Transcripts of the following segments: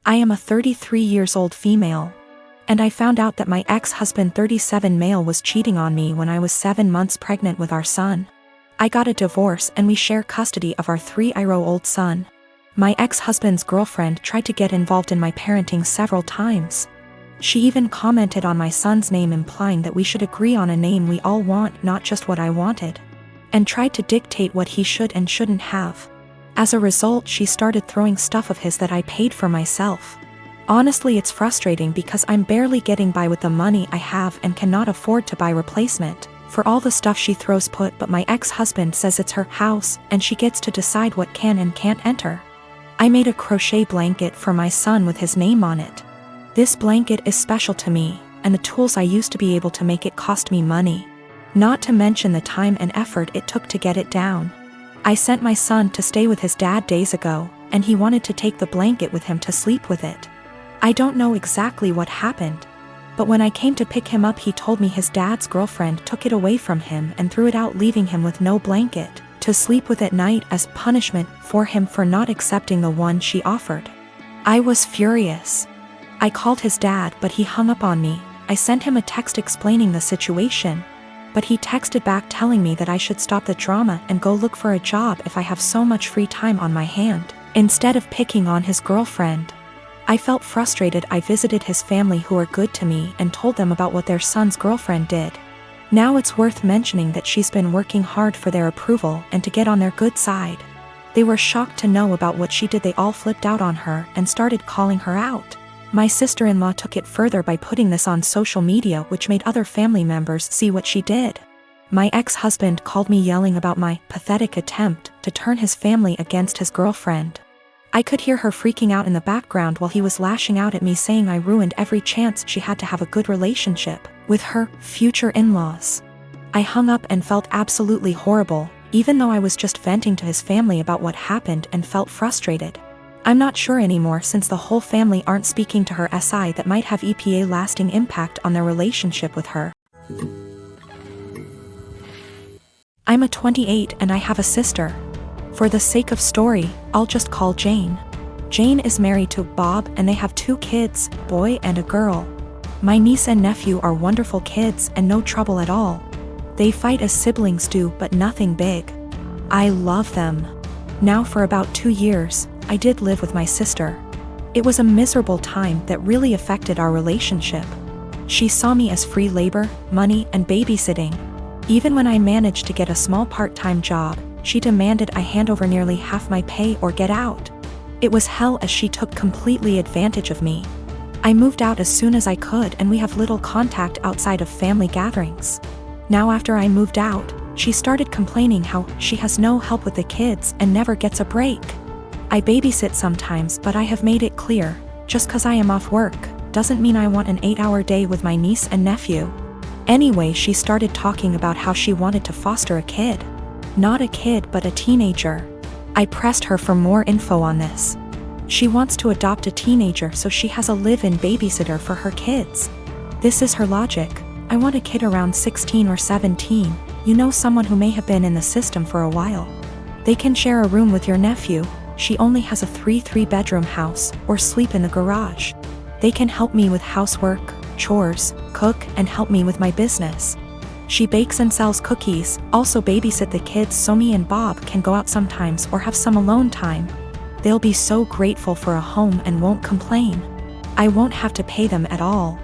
I am a 33 years old female. And I found out that my ex-husband 37 male was cheating on me when I was 7 months pregnant with our son. I got a divorce and we share custody of our 3-year-old son. My ex-husband's girlfriend tried to get involved in my parenting several times. She even commented on my son's name, implying that we should agree on a name we all want, not just what I wanted, and tried to dictate what he should and shouldn't have. As a result, she started throwing stuff of his that I paid for myself. Honestly, it's frustrating because I'm barely getting by with the money I have and cannot afford to buy replacement for all the stuff she throws but my ex-husband says it's her house and she gets to decide what can and can't enter. I made a crochet blanket for my son with his name on it. This blanket is special to me, and the tools I used to be able to make it cost me money. Not to mention the time and effort it took to get it down. I sent my son to stay with his dad days ago, and he wanted to take the blanket with him to sleep with it. I don't know exactly what happened, but when I came to pick him up, he told me his dad's girlfriend took it away from him and threw it out, leaving him with no blanket to sleep with at night as punishment for him for not accepting the one she offered. I was furious. I called his dad, but he hung up on me. I sent him a text explaining the situation, but he texted back telling me that I should stop the drama and go look for a job if I have so much free time on my hand, instead of picking on his girlfriend. I felt frustrated. I visited his family, who are good to me, and told them about what their son's girlfriend did. Now it's worth mentioning that she's been working hard for their approval and to get on their good side. They were shocked to know about what she did. They all flipped out on her and started calling her out. My sister-in-law took it further by putting this on social media, which made other family members see what she did. My ex-husband called me, yelling about my pathetic attempt to turn his family against his girlfriend. I could hear her freaking out in the background while he was lashing out at me, saying I ruined every chance she had to have a good relationship with her future in-laws. I hung up and felt absolutely horrible, even though I was just venting to his family about what happened and felt frustrated. I'm not sure anymore, since the whole family aren't speaking to her, SI that might have a lasting impact on their relationship with her. I'm a 28 and I have a sister. For the sake of story, I'll just call Jane. Jane is married to Bob and they have 2 kids, boy and a girl. My niece and nephew are wonderful kids and no trouble at all. They fight as siblings do, but nothing big. I love them. Now for about 2 years, I did live with my sister. It was a miserable time that really affected our relationship. She saw me as free labor, money, and babysitting. Even when I managed to get a small part-time job, she demanded I hand over nearly half my pay or get out. It was hell, as she took completely advantage of me. I moved out as soon as I could, and we have little contact outside of family gatherings. Now after I moved out, she started complaining how she has no help with the kids and never gets a break. I babysit sometimes, but I have made it clear, just cause I am off work doesn't mean I want an 8-hour day with my niece and nephew. Anyway, she started talking about how she wanted to foster a kid. Not a kid, but a teenager. I pressed her for more info on this. She wants to adopt a teenager so she has a live-in babysitter for her kids. This is her logic. I want a kid around 16 or 17, someone who may have been in the system for a while. They can share a room with your nephew. She only has a 3-bedroom house, or sleep in the garage. They can help me with housework, chores, cook, and help me with my business. She bakes and sells cookies, also babysit the kids so me and Bob can go out sometimes or have some alone time. They'll be so grateful for a home and won't complain. I won't have to pay them at all.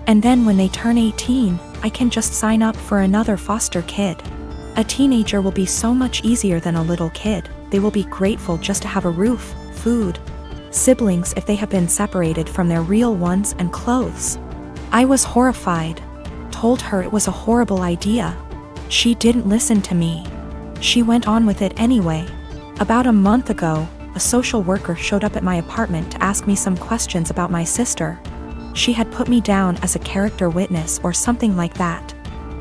And then when they turn 18, I can just sign up for another foster kid. A teenager will be so much easier than a little kid. They will be grateful just to have a roof, food, siblings if they have been separated from their real ones, and clothes. I was horrified. Told her it was a horrible idea. She didn't listen to me. She went on with it anyway. About a month ago, a social worker showed up at my apartment to ask me some questions about my sister. She had put me down as a character witness or something like that.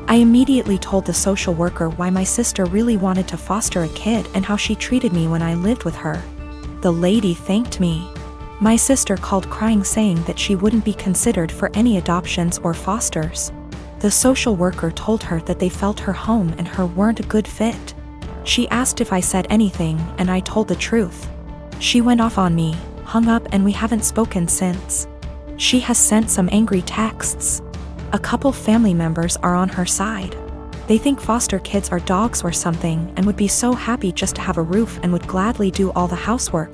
I immediately told the social worker why my sister really wanted to foster a kid and how she treated me when I lived with her. The lady thanked me. My sister called crying, saying that she wouldn't be considered for any adoptions or fosters. The social worker told her that they felt her home and her weren't a good fit. She asked if I said anything, and I told the truth. She went off on me, hung up and we haven't spoken since. She has sent some angry texts. A couple family members are on her side. They think foster kids are dogs or something and would be so happy just to have a roof and would gladly do all the housework.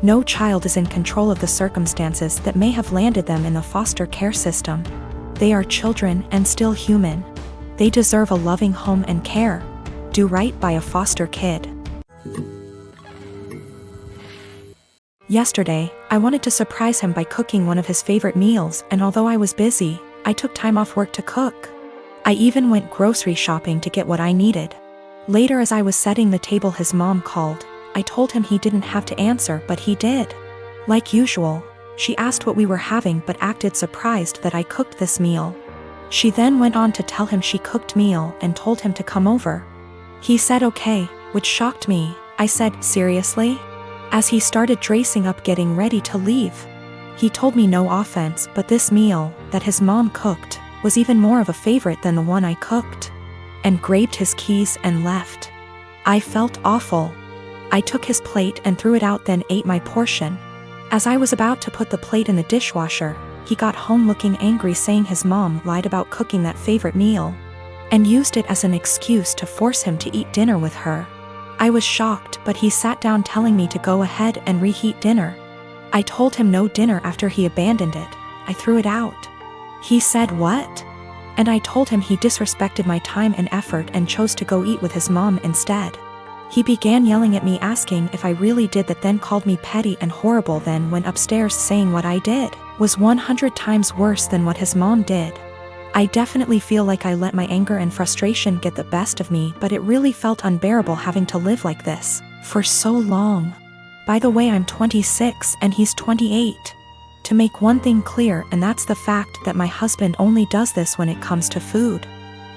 No child is in control of the circumstances that may have landed them in the foster care system. They are children and still human. They deserve a loving home and care. Do right by a foster kid. Yesterday, I wanted to surprise him by cooking one of his favorite meals, and although I was busy, I took time off work to cook. I even went grocery shopping to get what I needed. Later, as I was setting the table, his mom called. I told him he didn't have to answer, but he did. Like usual, she asked what we were having but acted surprised that I cooked this meal. She then went on to tell him she cooked meal and told him to come over. He said okay, which shocked me. I said, seriously? As he started dressing up getting ready to leave. He told me no offense, but this meal, that his mom cooked, was even more of a favorite than the one I cooked. And grabbed his keys and left. I felt awful. I took his plate and threw it out, then ate my portion. As I was about to put the plate in the dishwasher, he got home looking angry, saying his mom lied about cooking that favorite meal and used it as an excuse to force him to eat dinner with her. I was shocked, but he sat down telling me to go ahead and reheat dinner. I told him no dinner after he abandoned it. I threw it out. He said what? And I told him he disrespected my time and effort and chose to go eat with his mom instead. He began yelling at me, asking if I really did that, then called me petty and horrible, then went upstairs saying what I did was 100 times worse than what his mom did. I definitely feel like I let my anger and frustration get the best of me, but it really felt unbearable having to live like this for so long. By the way, I'm 26 and he's 28. To make one thing clear, and that's the fact that my husband only does this when it comes to food.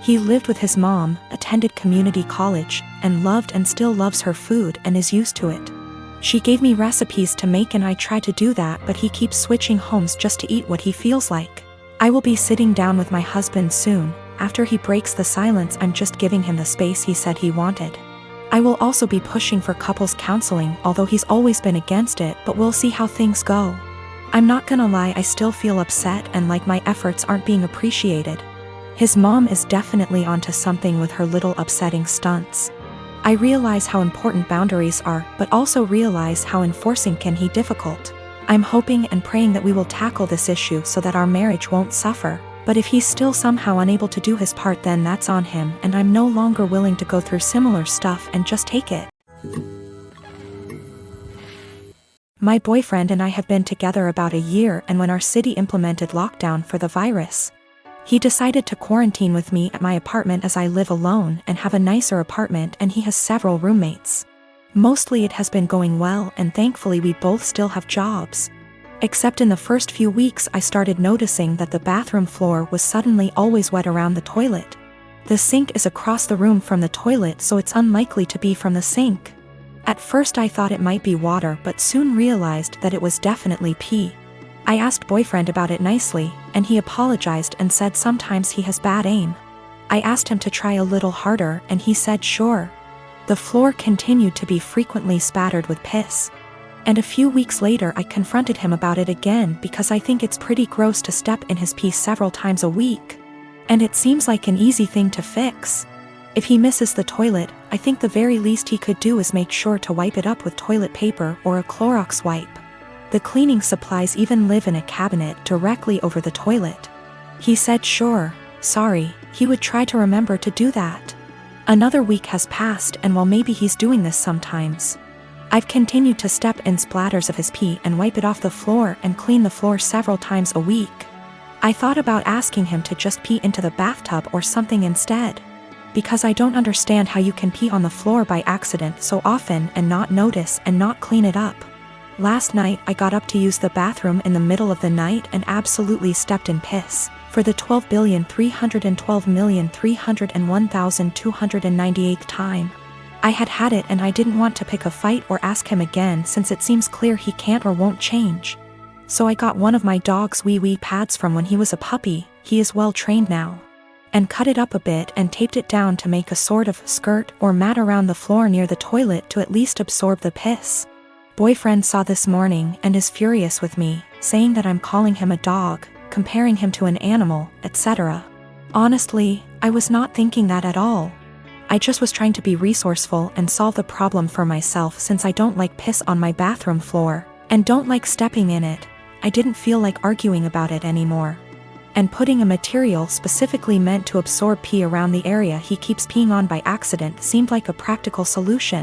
He lived with his mom, attended community college, and loved and still loves her food and is used to it. She gave me recipes to make and I try to do that, but he keeps switching homes just to eat what he feels like. I will be sitting down with my husband soon. After he breaks the silence, I'm just giving him the space he said he wanted. I will also be pushing for couples counseling, although he's always been against it, but we'll see how things go. I'm not gonna lie, I still feel upset and like my efforts aren't being appreciated. His mom is definitely onto something with her little upsetting stunts. I realize how important boundaries are, but also realize how enforcing can be difficult. I'm hoping and praying that we will tackle this issue so that our marriage won't suffer. But if he's still somehow unable to do his part, then that's on him, and I'm no longer willing to go through similar stuff and just take it. My boyfriend and I have been together about a year, and when our city implemented lockdown for the virus, he decided to quarantine with me at my apartment, as I live alone and have a nicer apartment and he has several roommates. Mostly it has been going well, and thankfully we both still have jobs. Except in the first few weeks I started noticing that the bathroom floor was suddenly always wet around the toilet. The sink is across the room from the toilet, so it's unlikely to be from the sink. At first I thought it might be water, but soon realized that it was definitely pee. I asked boyfriend about it nicely, and he apologized and said sometimes he has bad aim. I asked him to try a little harder and he said sure. The floor continued to be frequently spattered with piss. And a few weeks later I confronted him about it again, because I think it's pretty gross to step in his pee several times a week. And it seems like an easy thing to fix. If he misses the toilet, I think the very least he could do is make sure to wipe it up with toilet paper or a Clorox wipe. The cleaning supplies even live in a cabinet directly over the toilet. He said sure, sorry, he would try to remember to do that. Another week has passed, and while maybe he's doing this sometimes, I've continued to step in splatters of his pee and wipe it off the floor and clean the floor several times a week. I thought about asking him to just pee into the bathtub or something instead, because I don't understand how you can pee on the floor by accident so often and not notice and not clean it up. Last night I got up to use the bathroom in the middle of the night and absolutely stepped in piss for the 12,312,301,298th time. I had it, and I didn't want to pick a fight or ask him again, since it seems clear he can't or won't change. So I got one of my dog's wee pads from when he was a puppy, he is well trained now, and cut it up a bit and taped it down to make a sort of skirt or mat around the floor near the toilet to at least absorb the piss. Boyfriend saw this morning and is furious with me, saying that I'm calling him a dog, comparing him to an animal, etc. Honestly, I was not thinking that at all. I just was trying to be resourceful and solve the problem for myself since I don't like piss on my bathroom floor, and don't like stepping in it. I didn't feel like arguing about it anymore. And putting a material specifically meant to absorb pee around the area he keeps peeing on by accident seemed like a practical solution.